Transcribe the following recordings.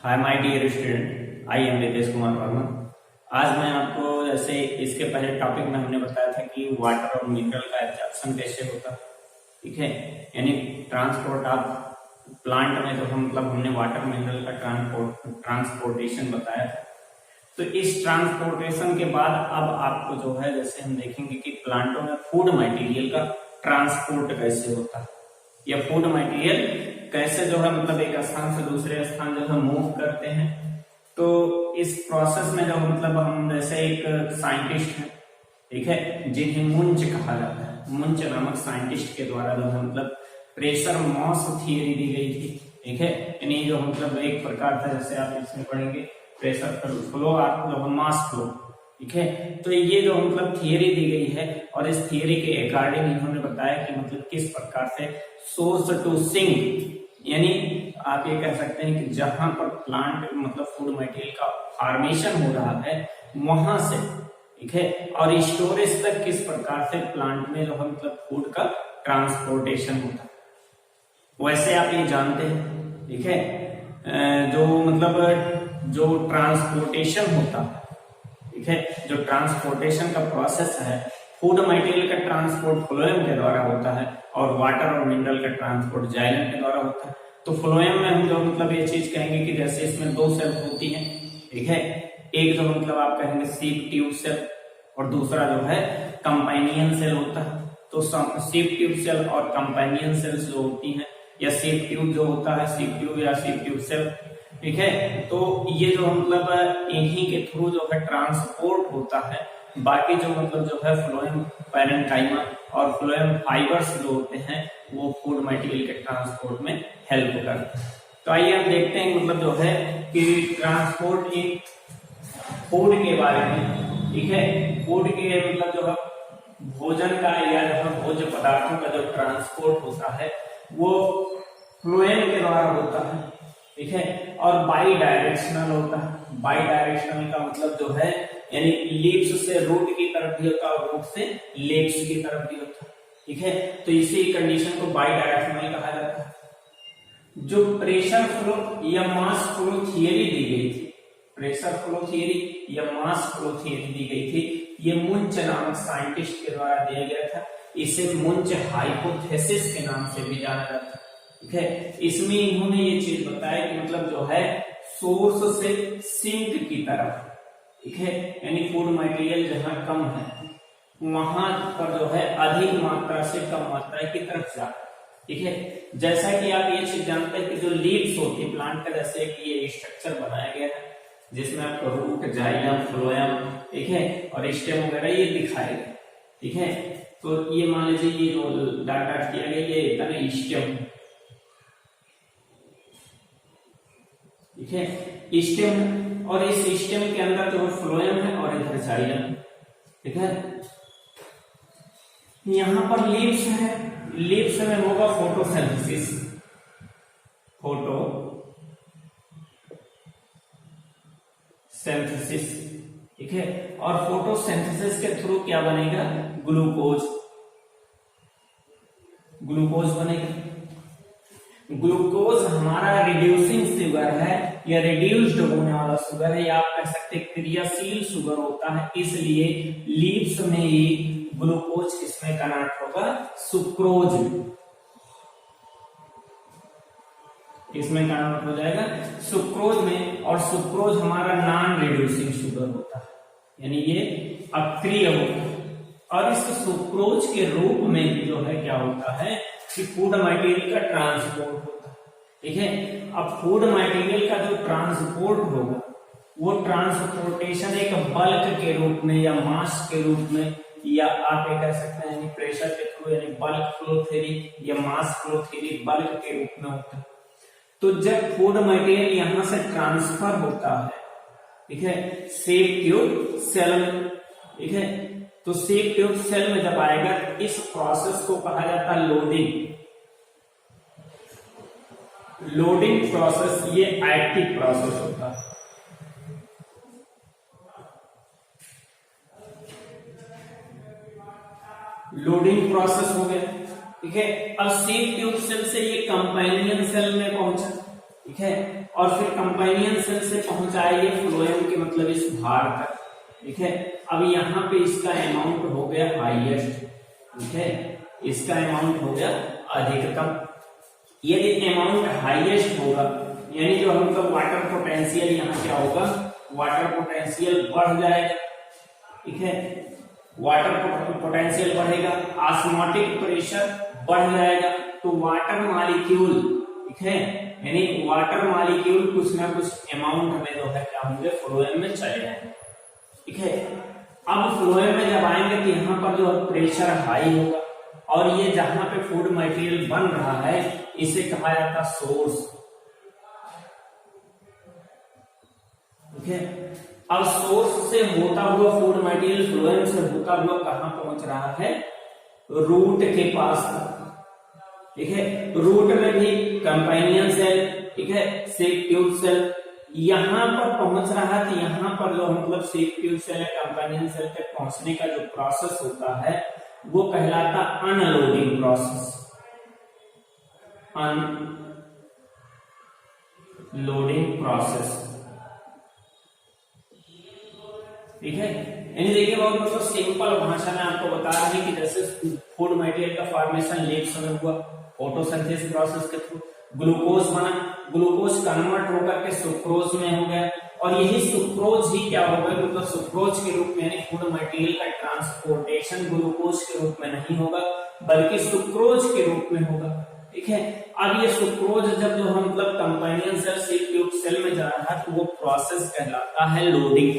Hi my dear student, I am Ritesh Kumar Verma. आज मैं आपको जैसे इसके पहले टॉपिक में हमने बताया था कि वाटर और मिनरल का एब्जॉर्प्शन कैसे होता है, ठीक है। यानी ट्रांसपोर्ट ऑफ प्लांट में जो हमने वाटर मिनरल का ट्रांसपोर्टेशन बताया था। तो इस ट्रांसपोर्टेशन के बाद अब आपको जो है जैसे हम देखेंगे कि प्लांटों में फूड मटेरियल का ट्रांसपोर्ट कैसे होता है, या फूड मटेरियल कैसे जो है एक स्थान से दूसरे स्थान जो है मूव करते हैं। तो इस प्रोसेस में जो हम जैसे एक साइंटिस्ट है, ठीक है, जिन्हें मुंच कहा जाता है, मुंच नामक साइंटिस्ट के द्वारा जो है प्रेशर मॉस थियरी दी गई थी, ठीक है। यानी जो एक प्रकार था, जैसे आप इसमें पढ़ेंगे प्रेशर फ्लो और मास फ्लो, ठीक है। तो ये जो थियरी दी गई है, और इस थियरी के अकॉर्डिंग इन्होंने बताया कि किस प्रकार से सोर्स टू सिंक, यानी आप ये कह सकते हैं कि जहां पर प्लांट फूड मटेरियल का फॉर्मेशन हो रहा है वहां से, ठीक है, और स्टोरेज तक किस प्रकार से प्लांट में जो फूड का ट्रांसपोर्टेशन होता है। वैसे आप ये जानते हैं, ठीक है, जो ट्रांसपोर्टेशन होता है, ठीक है, जो ट्रांसपोर्टेशन का प्रोसेस है, फूड मटेरियल का ट्रांसपोर्ट फ्लोएम के द्वारा होता है और वाटर और मिनरल का ट्रांसपोर्ट जाइलम के द्वारा होता है। तो फ्लोएम में हम जो ये चीज कहेंगे कि जैसे इसमें दो सेल होती हैं, ठीक है, एक जो आप कहेंगे सीप ट्यूब सेल और दूसरा जो है कंपाइनियन सेल होता है। तो सीप ट्यूब सेल और कंपाइनियन सेल्स जो होती हैं, या सीप ट्यूब जो होता है, सीप ट्यूब या सीप ट्यूब सेल, ठीक है, तो ये जो इन्हीं के थ्रू जो है ट्रांसपोर्ट होता है। बाकी जो है फ्लोएम पैरेंकाइमा और फ्लोएम फाइबर्स जो होते हैं वो फूड मटेरियल के ट्रांसपोर्ट में हेल्प करते हैं। तो आइए हम देखते हैं जो है कि ट्रांसपोर्ट इन फूड के बारे में, ठीक है। फूड के जो है भोजन का या जो है भोज्य पदार्थों का जो ट्रांसपोर्ट होता है वो फ्लोएम के द्वारा होता है, ठीक है, और बाई डायरेक्शनल होता है। बाई डायरेक्शनल का जो है यानी लीव्स से रूट की तरफ भी होता है और रूट से लीव्स की तरफ भी होता है, ठीक है। तो इसी कंडीशन को बाई डायरेक्शनल कहा जाता है। जो प्रेशर फ्लो या मास फ्लो थियरी दी गई थी, प्रेशर फ्लो थियरी या मास फ्लो थियरी दी गई थी, ये मुंच नामक साइंटिस्ट के द्वारा दिया गया था। इसे मुंच हाइपोथेसिस के नाम से भी जाना जाता है, ठीक है। इसमें इन्होंने ये चीज बताया कि जो है सोर्स से सिंक की तरफ, ठीक है, यानी फूड मटेरियल जहां कम है वहां पर जो है अधिक मात्रा से कम मात्रा की तरफ जाता है, ठीक है। जैसा कि आप ये चीज जानते हैं कि जो लीव्स होती है प्लांट का, जैसे कि ये स्ट्रक्चर बनाया गया है जिसमें आपको रूट, जाइलम, फ्लोएम, ठीक है, और स्टेम वगैरह ये दिखाए गए, ठीक है। तो ये मान लीजिए ये जो डाटा किया गया ये इतना स्टेम, ठीक है, स्टेम, और इस स्टेम के अंदर जो फ्लोएम है और इधर जाइलम, ठीक है। यहां पर लीव्स है, लीव्स में होगा फोटोसिंथेसिस, फोटोसिंथेसिस, ठीक है, और फोटोसिंथेसिस के थ्रू क्या बनेगा, ग्लूकोज, ग्लूकोज बनेगा। ग्लूकोज हमारा रिड्यूसिंग शुगर है या रिड्यूस्ड होने वाला शुगर है, या आप कह सकते हैं क्रियाशील शुगर होता है। इसलिए लीव्स में ही ग्लूकोज किसमें कन्वर्ट होगा, सुक्रोज में, इसमें कन्वर्ट हो जाएगा सुक्रोज में। और सुक्रोज हमारा नॉन रिड्यूसिंग शुगर होता है, यानी ये अक्रिय होता है। और इस सुक्रोज के रूप में जो है क्या होता है कि फूड मटेरियल का ट्रांसपोर्ट होता है, ठीक है। अब फूड मटेरियल का जो ट्रांसपोर्ट होगा वो ट्रांसपोर्टेशन एक बल्क के रूप में या मास के रूप में, या आप ये कह सकते हैं प्रेशर के थ्रू, यानी बल्क फ्लो थ्योरी या मास फ्लो थ्योरी बल्क के रूप में होता है। तो जब फूड मटेरियल यहां से ट्रांसफर होता है, ठीक है, सेप ट्यूब सेल में, ठीक है, तो सेप ट्यूब सेल में जब आएगा इस प्रोसेस को कहा जाता है लोडिंग। लोडिंग प्रोसेस ये एक्टिव प्रोसेस होता है, लोडिंग प्रोसेस हो गया, ठीक है। अब सेप ट्यूब सेल से ये कंपाइनियन सेल में पहुंचा, ठीक है, और फिर कंपाइनियन सेल से पहुंचाएंगे फ्लोएम के मतलब इस भार तक, ठीक है। अब यहाँ पे इसका अमाउंट हो गया हाईएस्ट, ठीक है, इसका अमाउंट हो गया अधिकतम। यदि अमाउंट हाईएस्ट होगा यानी जो हमका वाटर पोटेंशियल यहाँ क्या होगा, वाटर पोटेंशियल बढ़ जाएगा, ठीक है, वाटर पोटेंशियल बढ़ेगा, ऑस्मोटिक प्रेशर बढ़ जाएगा, तो वाटर मॉलिक्यूल, ठीक है, यानी वाटर मॉलिक्यूल कुछ ना कुछ अमाउंट में जो है क्या होंगे, फ्लोएम में चले जाएंगे, ठीक है। अब फ्लोएम में जब आएंगे तो यहाँ पर जो प्रेशर हाई होगा, और ये जहां पे फूड मटेरियल बन रहा है इसे कहा जाता सोर्स, ठीक है। अब सोर्स से होता हुआ फूड मटेरियल फ्लोएम से होता हुआ कहां पहुंच रहा है, रूट के पास, ठीक है। रूट में भी कंपाइनियन सेल, ठीक है, सेक ट्यूब सेल यहां पर पहुंच रहा है, तो यहां पर जो मतलब सेक ट्यूब सेल या कंपाइनियन सेल तक पहुंचने का जो प्रोसेस होता है वो कहलाता अनलोडिंग प्रोसेस, अनलोडिंग प्रोसेस, ठीक है। यानी देखिए बहुत मतलब सिंपल भाषा में आपको बता रहे हैं कि जैसे फूड मटेरियल का फॉर्मेशन लीव्स में हुआ फोटोसिंथेसिस प्रोसेस के थ्रू, ग्लूकोज बना, ग्लूकोज कन्वर्ट होकर के सुक्रोज में हो गया, और यही सुक्रोज ही क्या होगा, मतलब सुक्रोज के रूप में, यानी फूड मटेरियल का ट्रांसपोर्टेशन ग्लूकोज के रूप में नहीं होगा बल्कि सुक्रोज के रूप में होगा, ठीक है। अब ये सुक्रोज जब जो हम मतलब कंपाइनियन सेल से ट्यूब सेल में जा रहा है तो वो प्रोसेस कहलाता है लोडिंग,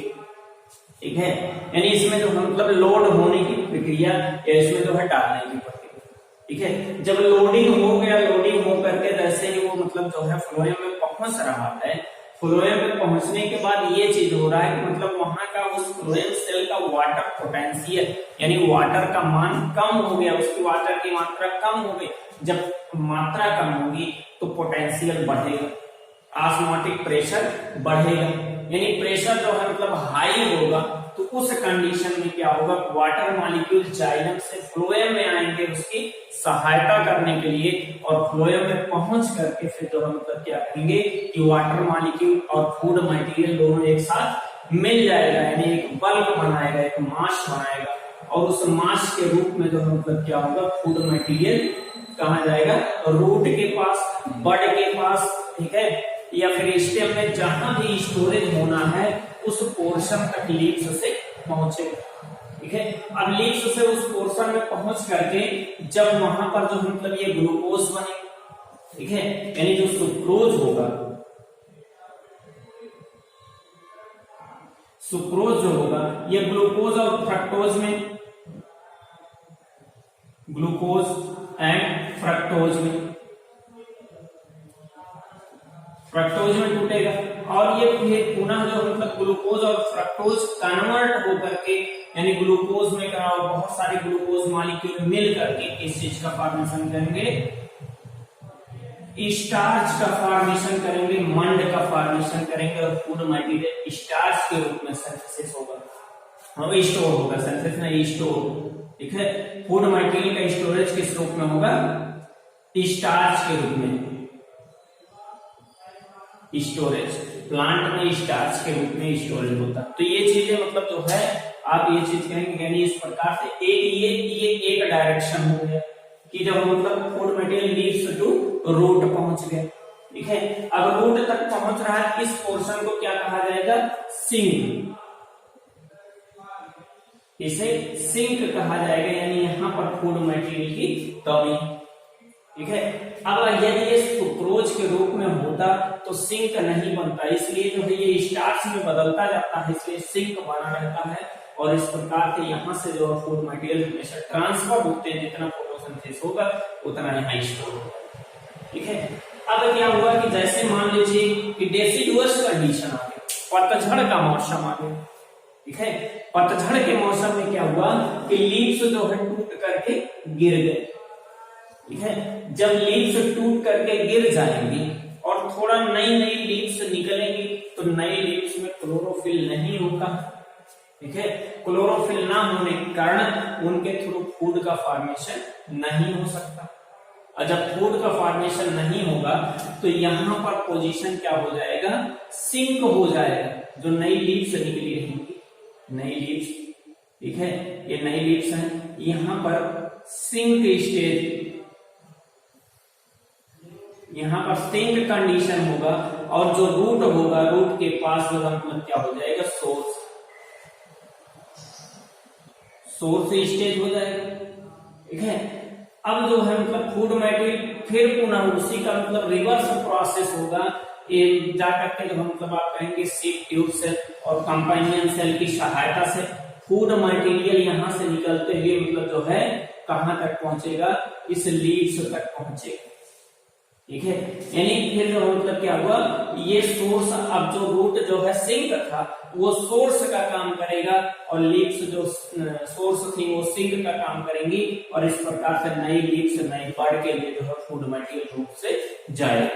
ठीक है। यानी इसमें जो मतलब लोड होने की प्रक्रिया या इसमें जो है डालने की प्रक्रिया, ठीक है। जब लोडिंग हो गया, लोडिंग हो करके जैसे ही वो मतलब जो है फ्लोएम में पहुंच रहा है, फ्लोएम में पहुंचने के बाद ये चीज हो रहा है कि मतलब वहां का उस फ्लोएम सेल का वाटर पोटेंशियल यानी वाटर का मान कम हो गया, उसकी वाटर की मात्रा कम हो गई। जब मात्रा कम होगी तो पोटेंशियल बढ़ेगा, ऑस्मोटिक प्रेशर बढ़ेगा, यानी प्रेशर जो है मतलब हाई होगा, तो उस कंडीशन में क्या होगा, वाटर मॉलिक्यूल जाइलम से फ्लोएम में आएंगे उसकी सहायता करने के लिए, और फ्लोएम में पहुंच करके फिर जो है मतलब क्या करेंगे कि वाटर मॉलिक्यूल और फूड मटेरियल दोनों एक साथ मिल जाएगा, यानी एक बल्क बनाएगा, एक मास बनाएगा, और उस मास के रूप में जो है मतलब क्या होगा, फूड मटेरियल कहा जाएगा रूट के पास, बड के पास, ठीक है, या फिर स्टेम में जहां भी स्टोरेज होना है उस पोर्शन तक लीव्स से पहुंचेगा, ठीक है। अब लीव्स से उस पोर्शन में पहुंच करके जब वहां पर जो मतलब ये ग्लूकोज बने, ठीक है, यानी जो सुक्रोज होगा, सुक्रोज जो होगा ये ग्लूकोज और फ्रक्टोज में, ग्लूकोज एंड फ्रक्टोज में, फ्रक्टोज में टूटेगा, और ये पुनः जो मतलब ग्लूकोज और फ्रक्टोज कन्वर्ट होकर के यानी ग्लूकोज में का बहुत सारे ग्लूकोज मॉलिक्यूल मिल करके इस चीज का फॉर्मेशन करेंगे, स्टार्च का फॉर्मेशन करेंगे, मंड का फॉर्मेशन करेंगे, और फूड मटेरियल स्टार्च के रूप में सिंथेसिस होगा, स्टोर होगा, सिंथेसिस में स्टोर, ठीक है। फूड मटेरियल का स्टोरेज किस रूप में होगा, स्टार्च के रूप में, स्टोरेज, प्लांट में स्टार्च के रूप में स्टोरेज होता है। तो ये चीजें मतलब जो है आप ये चीज कहेंगे, यानी इस प्रकार से ये एक डायरेक्शन हो गया कि जब मतलब food material leaves to root पहुंच गए, ठीक है। अब रूट तक पहुंच रहा है, इस पोर्शन को क्या कहा जाएगा, सिंक, इसे सिंक कहा जाएगा, यानी यहाँ पर फूड मटेरियल की कमी, ठीक है। अब यदि ये सुक्रोज के रूप में होता तो सिंक नहीं बनता, इसलिए जो है ये स्टार्च में बदलता जाता है, इसलिए सिंक बना रहता है, और इस प्रकार से यहाँ से जो फूड मटेरियल हमेशा ट्रांसफर होते हैं, जितना फोटोसिंथेसिस होगा उतना यहाँ स्टोर होगा, ठीक है। अब क्या हुआ कि जैसे मान लीजिए कि डेसिडुअस कंडीशन आ गया, पतझड़ का मौसम आ गया, ठीक है। पतझड़ के मौसम में क्या हुआ कि लीव्स जो है टूट करके गिर गए, ठीक है। जब लीव्स टूट करके गिर जाएंगी और थोड़ा नई नई लीव्स निकलेंगी, तो नई लीव्स में क्लोरोफिल नहीं होता, ठीक है। क्लोरोफिल ना होने के कारण उनके थ्रू फूड का फॉर्मेशन नहीं हो सकता, और जब फूड का फॉर्मेशन नहीं होगा तो यहाँ पर पोजीशन क्या हो जाएगा, सिंक हो जाएगा। जो नई लीव्स निकली रहेंगी, नई लीव्स, ठीक है, ये नई लीव्स हैं, यहाँ पर सिंक स्टेज, यहाँ पर सिंक कंडीशन होगा और जो रूट होगा, रूट के पास जो मतलब क्या हो जाएगा, सोर्स स्टेज हो जाएगा, ठीक है। अब जो है मतलब फूड मटेरियल फिर पुनः उसी का मतलब रिवर्स प्रोसेस होगा, ये जाकर के जो मतलब आप कहेंगे सीड ट्यूब सेल और कंपाइनियन सेल की सहायता से फूड मटेरियल यहाँ से निकलते हुए मतलब जो है कहां तक पहुंचेगा, इस लीव्स तक पहुंचेगा, ठीक है। यानी फिर जो मतलब क्या हुआ, ये सोर्स, अब जो रूट जो है सिंक था वो सोर्स का काम करेगा और लीव्स जो सोर्स थी वो सिंक का काम करेंगी और इस प्रकार से नई लीव्स नई बर्ड के लिए जो है फूड मटेरियल रूप से जाएगा,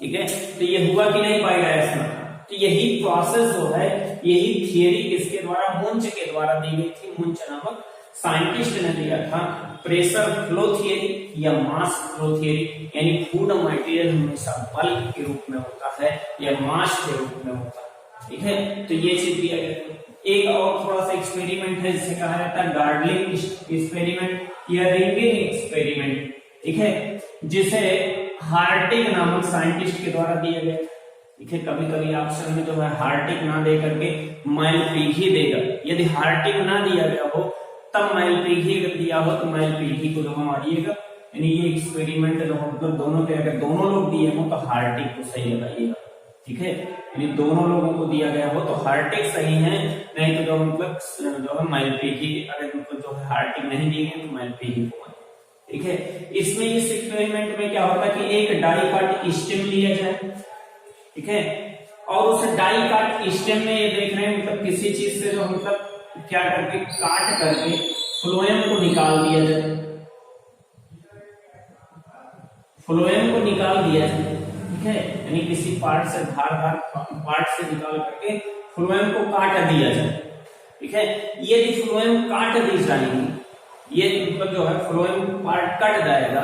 ठीक है। तो ये हुआ कि नहीं पाएगा इसमें, तो यही प्रोसेस जो है, यही थियरी किसके द्वारा, मुंच के द्वारा दी गई थी। मुंच नामक साइंटिस्ट ने दिया था प्रेशर फ्लो थियरी या मास फ्लो थियरी, यानी फूड मटेरियल हमेशा बल्क के रूप में होता है या मास के रूप में होता है, ठीक है। तो ये चीज दिया गया। एक और थोड़ा सा एक्सपेरिमेंट है जिसे कहा जाता है गार्डलिंग एक्सपेरिमेंट या रिंगिंग एक्सपेरिमेंट, ठीक है, जिसे हार्टिग नामक साइंटिस्ट के द्वारा दिया गया, ठीक है। कभी कभी ऑप्शन में जो है हार्टिग ना दे करके मैलपीघी देगा, यदि हार्टिग ना दिया गया हो तब मैलपीघी अगर दिया हो तो मैलपीघी को जो हम मारिएगा, यानी ये एक्सपेरिमेंट जो मतलब दोनों के, अगर दोनों लोग दिए हो तो हार्टिग को सही लगाइएगा, ठीक है। यानी दोनों लोगों को दिया गया हो तो हार्टिग सही है, नहीं तो जो मतलब जो है मैलपीघी, अगर मतलब जो है हार्टिग नहीं दी गई तो मैलपीघी को मारिए, ठीक है। इसमें इस एक्सपेरिमेंट में क्या होता है कि एक डाई काट स्टेम लिया जाए, ठीक है, और उस डाई काट स्टेम में ये देख रहे हैं मतलब किसी चीज से जो मतलब क्या करके काट करके फ्लोएम को निकाल दिया जाए, फ्लोएम को निकाल दिया जाए, ठीक है। यानी किसी पार्ट से धारदार पार्ट से निकाल करके फ्लोएम को काट दिया जाए, ठीक है। यदि फ्लोएम काट दी जाएगी, ये मतलब जो है फ्लोएम पार्ट कट जाएगा,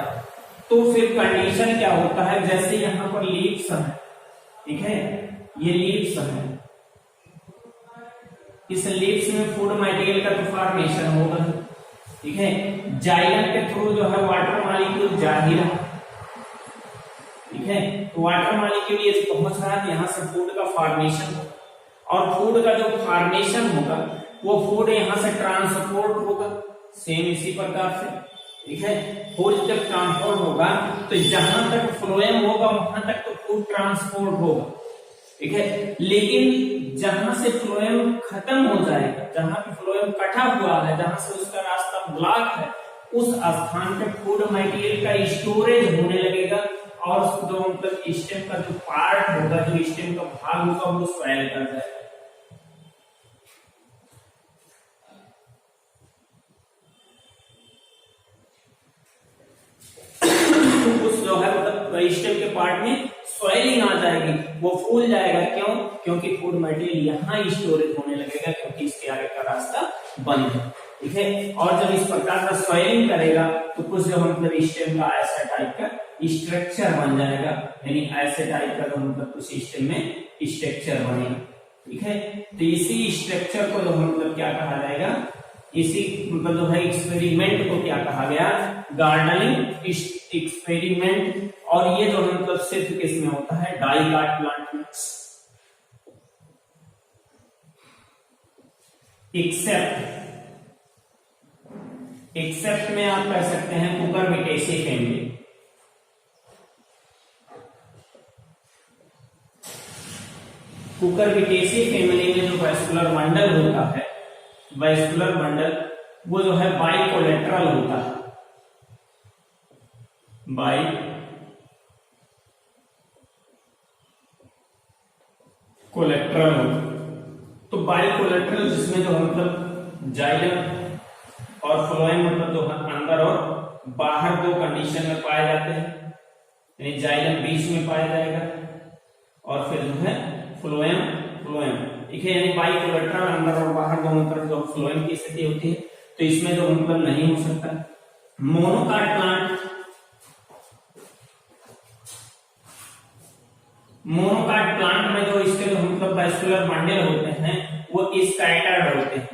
तो फिर कंडीशन क्या होता है, जैसे यहाँ पर लीव्स है, ठीक है, ये लीव्स है, इस लीव्स में फूड मटेरियल का तो फॉर्मेशन होगा, ठीक है। जाइलम के थ्रू जो है वाटर मॉलिक्यूल जा ही रहा, ठीक है, तो वाटर मॉलिक्यूल ये पहुंच रहा है, यहाँ से फूड का फॉर्मेशन होगा और फूड का जो फॉर्मेशन होगा वो फूड यहाँ से ट्रांसपोर्ट होगा, सेम इसी प्रकार से, ठीक है। फूड जब ट्रांसपोर्ट होगा तो जहां तक फ्लोएम होगा वहां तक तो फूड ट्रांसपोर्ट होगा, ठीक है। लेकिन जहां से फ्लोएम खत्म हो जाएगा, जहां पे फ्लोएम कटा हुआ है, जहां से उसका रास्ता ब्लॉक है, उस स्थान पे फूड मटेरियल का स्टोरेज होने लगेगा और जो मतलब स्टेम का जो पार्ट होगा, जो स्टेम का भाग होगा वो स्वेल कर जाएगा, उस जो है मतलब स्टेम के पार्ट में स्वेलिंग आ जाएगी, वो फूल जाएगा। क्यों? क्योंकि फूड मटेरियल यहाँ स्टोरेज होने लगेगा, क्योंकि इसके आगे का रास्ता बंद है, ठीक है। और जब इस प्रकार का स्वेलिंग करेगा तो कुछ जो मतलब स्टेम का ऐसा टाइप का स्ट्रक्चर बन जाएगा, यानी ऐसे टाइप का जो मतलब कुछ स्टेम में स्ट्रक्चर बनेगा, ठीक है। तो इसी स्ट्रक्चर को जो मतलब क्या कहा जाएगा, इसी मतलब जो है एक्सपेरिमेंट को क्या कहा गया, गार्डनिंग एक्सपेरिमेंट। और ये जो मतलब सिर्फ किसमें होता है, डाइकाट प्लांट में, एक्सेप्ट में आप कह सकते हैं कुकुरबिटेसी फैमिली। कुकुरबिटेसी फैमिली में जो वैस्कुलर बंडल होता है, वैस्कुलर बंडल वो जो है बाइकोलेटरल होता है, बाइकोलेटरल होता है। तो बाइकोलेटरल जिसमें जो मतलब जाइलम और फ्लोएम मतलब जो अंदर और बाहर दो कंडीशन में पाए जाते हैं, यानी जाइलम बीच में पाया जाएगा और फिर जो है फ्लोएम, ठीक है। यानी बाइकोलेटरल अंदर और बाहर दोनों तरफ जो फ्लोएम की स्थिति होती है, तो इसमें जो मतलब नहीं हो सकता। मोनोकाट प्लांट मोनोकाट प्लांट में जो इसके जो मतलब वैस्कुलर बंडल होते हैं वो स्कैटर्ड होते हैं,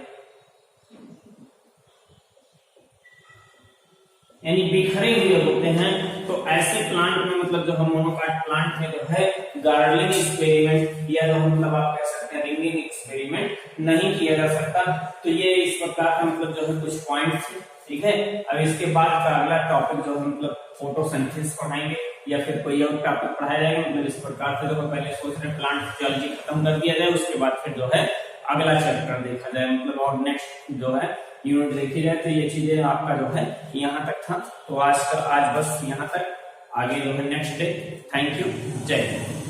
यानी बिखरे हुए होते हैं। तो ऐसे प्लांट में मतलब जो हम मोनोकाट प्लांट में जो है गार्डलिंग एक्सपेरिमेंट या जो मतलब आप कह सकते हैं रिंगिंग एक्सपेरिमेंट नहीं किया जा सकता। तो ये इस प्रकार का मतलब जो है कुछ पॉइंट्स, ठीक है। अब इसके बाद का अगला टॉपिक जो है मतलब फोटोसिंथेसिस पढ़ाएंगे या फिर कोई और टॉपिक पढ़ाया जाएगा। मतलब इस प्रकार से जो है पहले सोच रहे प्लांट फिजियोलॉजी खत्म कर दिया जाए, उसके बाद फिर जो है अगला चैप्टर देखा जाए, मतलब और नेक्स्ट जो है यूनिट देखी जाए। तो ये चीजें आपका जो है यहाँ तक था। तो आज बस यहाँ तक, आगे जो है नेक्स्ट डे। थैंक यू, जय हिंद।